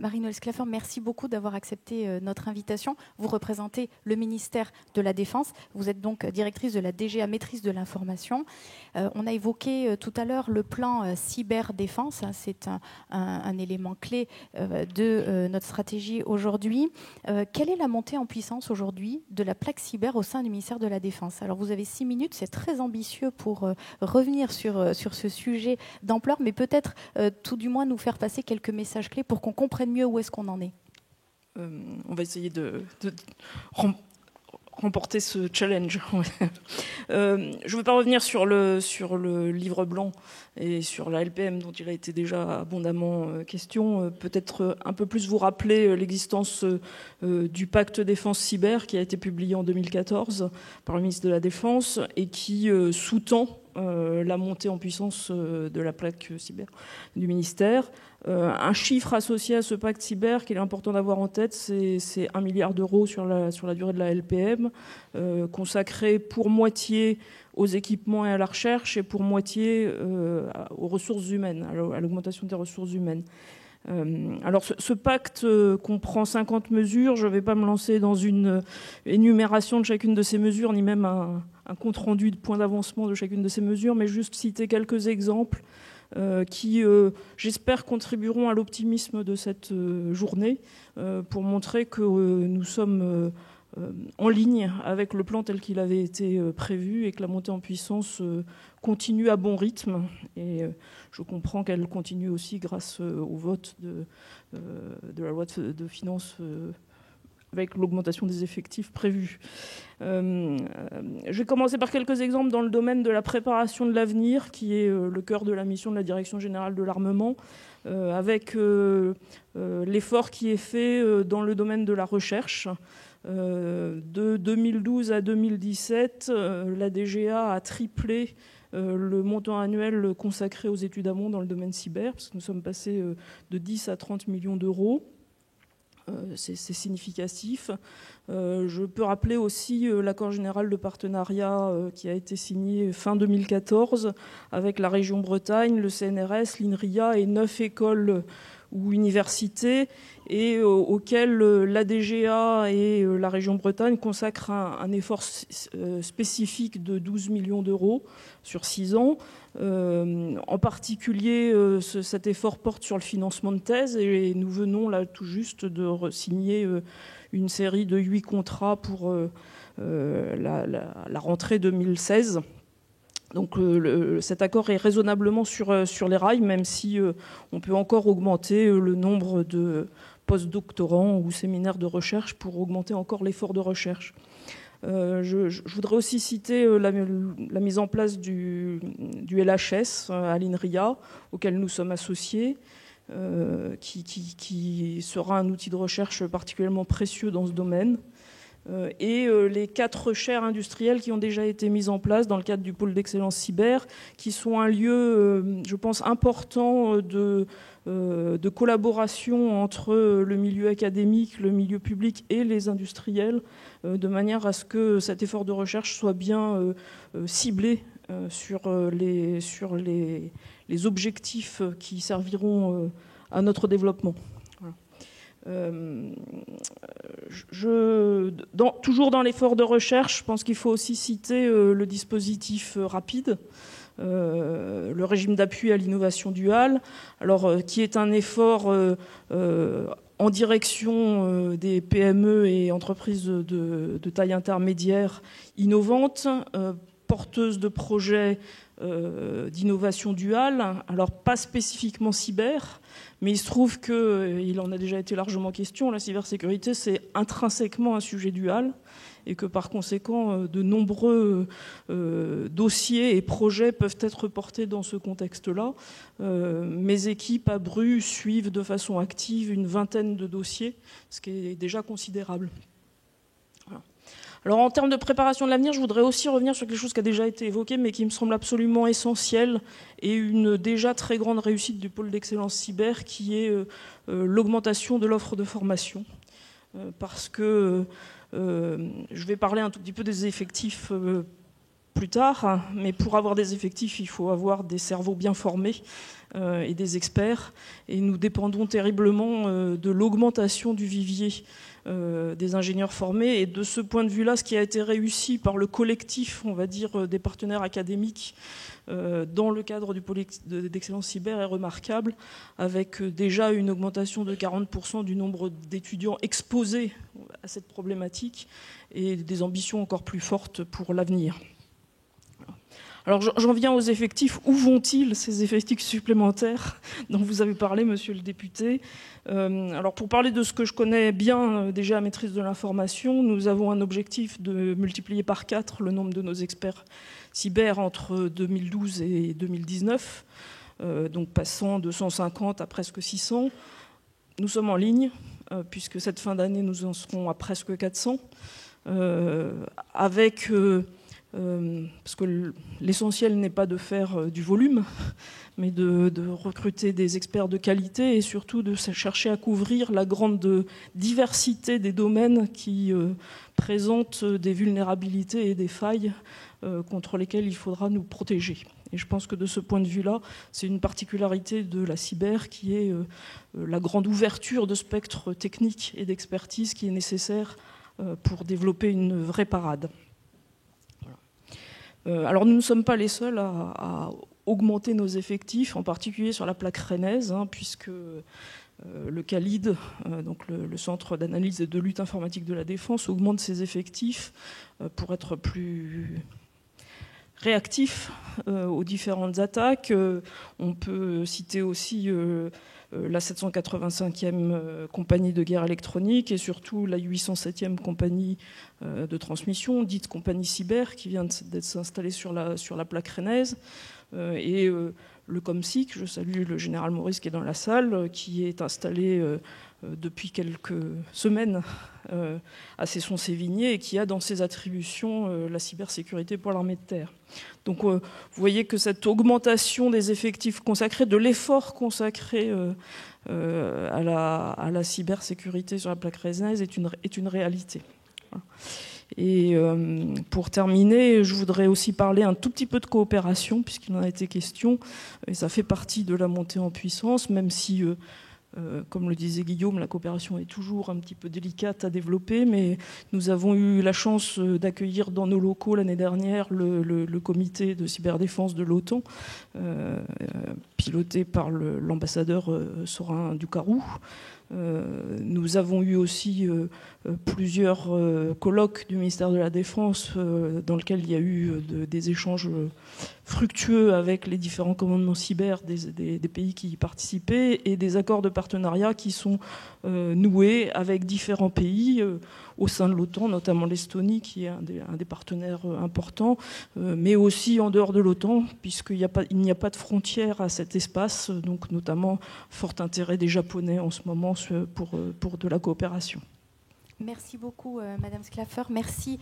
Marie-Noëlle Sclaffer, merci beaucoup d'avoir accepté notre invitation. Vous représentez le ministère de la Défense. Vous êtes donc directrice de la DGA Maîtrise de l'information. On a évoqué tout à l'heure le plan cyberdéfense. C'est un élément clé de notre stratégie aujourd'hui. Quelle est la montée en puissance aujourd'hui de la plaque cyber au sein du ministère de la Défense? Alors vous avez 6 minutes, c'est très ambitieux pour revenir sur ce sujet d'ampleur, mais peut-être tout du moins nous faire passer quelques messages clés pour qu'on comprenne mieux où est-ce qu'on en est. On va essayer de remporter ce challenge. Je ne vais pas revenir sur le livre blanc et sur la LPM dont il a été déjà abondamment question. Peut-être un peu plus vous rappeler l'existence du pacte défense cyber qui a été publié en 2014 par le ministre de la Défense et qui sous-tend la montée en puissance de la plaque cyber du ministère. Un chiffre associé à ce pacte cyber qu'il est important d'avoir en tête, c'est 1 milliard d'euros sur la durée de la LPM, consacré pour moitié aux équipements et à la recherche et pour moitié aux ressources humaines, à l'augmentation des ressources humaines. Alors ce pacte comprend 50 mesures. Je ne vais pas me lancer dans une énumération de chacune de ces mesures, ni même un compte-rendu de points d'avancement de chacune de ces mesures, mais juste citer quelques exemples qui, j'espère, contribueront à l'optimisme de cette journée pour montrer que nous sommes en ligne avec le plan tel qu'il avait été prévu et que la montée en puissance continue à bon rythme. Et je comprends qu'elle continue aussi grâce au vote de la loi de finances avec l'augmentation des effectifs prévus. Je vais commencer par quelques exemples dans le domaine de la préparation de l'avenir, qui est le cœur de la mission de la Direction générale de l'armement, avec l'effort qui est fait dans le domaine de la recherche. De 2012 à 2017, la DGA a triplé le montant annuel consacré aux études amont dans le domaine cyber, parce que nous sommes passés de 10 à 30 millions d'euros. C'est significatif. Je peux rappeler aussi l'accord général de partenariat qui a été signé fin 2014 avec la région Bretagne, le CNRS, l'INRIA et 9 écoles ou universités, et auquel la DGA et la région Bretagne consacrent un effort spécifique de 12 millions d'euros sur 6 ans. En particulier, cet effort porte sur le financement de thèses, et nous venons là tout juste de signer une série de 8 contrats pour la rentrée 2016. Donc cet accord est raisonnablement sur les rails, même si on peut encore augmenter le nombre de post-doctorants ou séminaires de recherche pour augmenter encore l'effort de recherche. Je voudrais aussi citer la mise en place du LHS à l'INRIA, auquel nous sommes associés, qui sera un outil de recherche particulièrement précieux dans ce domaine. Et les 4 chaires industrielles qui ont déjà été mises en place dans le cadre du pôle d'excellence cyber, qui sont un lieu, je pense, important de collaboration entre le milieu académique, le milieu public et les industriels, de manière à ce que cet effort de recherche soit bien ciblé sur les objectifs qui serviront à notre développement. Toujours dans l'effort de recherche, je pense qu'il faut aussi citer le dispositif RAPID, le régime d'appui à l'innovation duale, qui est un effort en direction des PME et entreprises de taille intermédiaire innovantes, porteuses de projets d'innovation duale, alors pas spécifiquement cyber, mais il se trouve qu'il en a déjà été largement question, la cybersécurité c'est intrinsèquement un sujet dual, et que par conséquent de nombreux dossiers et projets peuvent être portés dans ce contexte-là. Mes équipes à Bru suivent de façon active une vingtaine de dossiers, ce qui est déjà considérable. Voilà. Alors en termes de préparation de l'avenir, je voudrais aussi revenir sur quelque chose qui a déjà été évoqué, mais qui me semble absolument essentiel, et une déjà très grande réussite du pôle d'excellence cyber, qui est l'augmentation de l'offre de formation. Parce que je vais parler un tout petit peu des effectifs plus tard. Mais pour avoir des effectifs, il faut avoir des cerveaux bien formés et des experts. Et nous dépendons terriblement de l'augmentation du vivier des ingénieurs formés. Et de ce point de vue-là, ce qui a été réussi par le collectif, on va dire, des partenaires académiques dans le cadre du pôle d'excellence cyber est remarquable, avec déjà une augmentation de 40% du nombre d'étudiants exposés à cette problématique et des ambitions encore plus fortes pour l'avenir. Alors j'en viens aux effectifs. Où vont-ils, ces effectifs supplémentaires dont vous avez parlé, monsieur le député? Alors pour parler de ce que je connais bien déjà à maîtrise de l'information, nous avons un objectif de multiplier par 4 le nombre de nos experts cyber entre 2012 et 2019, donc passant de 150 à presque 600. Nous sommes en ligne, puisque cette fin d'année, nous en serons à presque 400, avec... parce que l'essentiel n'est pas de faire du volume, mais de recruter des experts de qualité et surtout de chercher à couvrir la grande diversité des domaines qui présentent des vulnérabilités et des failles contre lesquelles il faudra nous protéger. Et je pense que de ce point de vue-là, c'est une particularité de la cyber qui est la grande ouverture de spectre technique et d'expertise qui est nécessaire pour développer une vraie parade. Alors nous ne sommes pas les seuls à augmenter nos effectifs, en particulier sur la plaque rennaise, puisque le CALID, donc le Centre d'analyse et de lutte informatique de la défense, augmente ses effectifs pour être plus réactif aux différentes attaques. On peut citer aussi la 785e compagnie de guerre électronique et surtout la 807e compagnie de transmission, dite compagnie cyber, qui vient d'être installée sur la plaque rennaise. Et le COMSIC, je salue le général Maurice qui est dans la salle, qui est installé depuis quelques semaines à Cesson-Sévigné et qui a dans ses attributions la cybersécurité pour l'armée de terre. Donc vous voyez que cette augmentation des effectifs consacrés, de l'effort consacré à la cybersécurité sur la plaque rennaise est une réalité. Et pour terminer, je voudrais aussi parler un tout petit peu de coopération, puisqu'il en a été question, et ça fait partie de la montée en puissance, même si, comme le disait Guillaume, la coopération est toujours un petit peu délicate à développer, mais nous avons eu la chance d'accueillir dans nos locaux l'année dernière le comité de cyberdéfense de l'OTAN, piloté par l'ambassadeur Sorin Ducarou. Nous avons eu aussi plusieurs colloques du ministère de la Défense dans lesquels il y a eu des échanges fructueux avec les différents commandements cyber des pays qui y participaient et des accords de partenariat qui sont noués avec différents pays au sein de l'OTAN, notamment l'Estonie qui est un des partenaires importants, mais aussi en dehors de l'OTAN, puisqu'il n'y a pas de frontières à cet espace, donc notamment fort intérêt des Japonais en ce moment pour de la coopération. Merci beaucoup, Madame Schlaffer. Merci.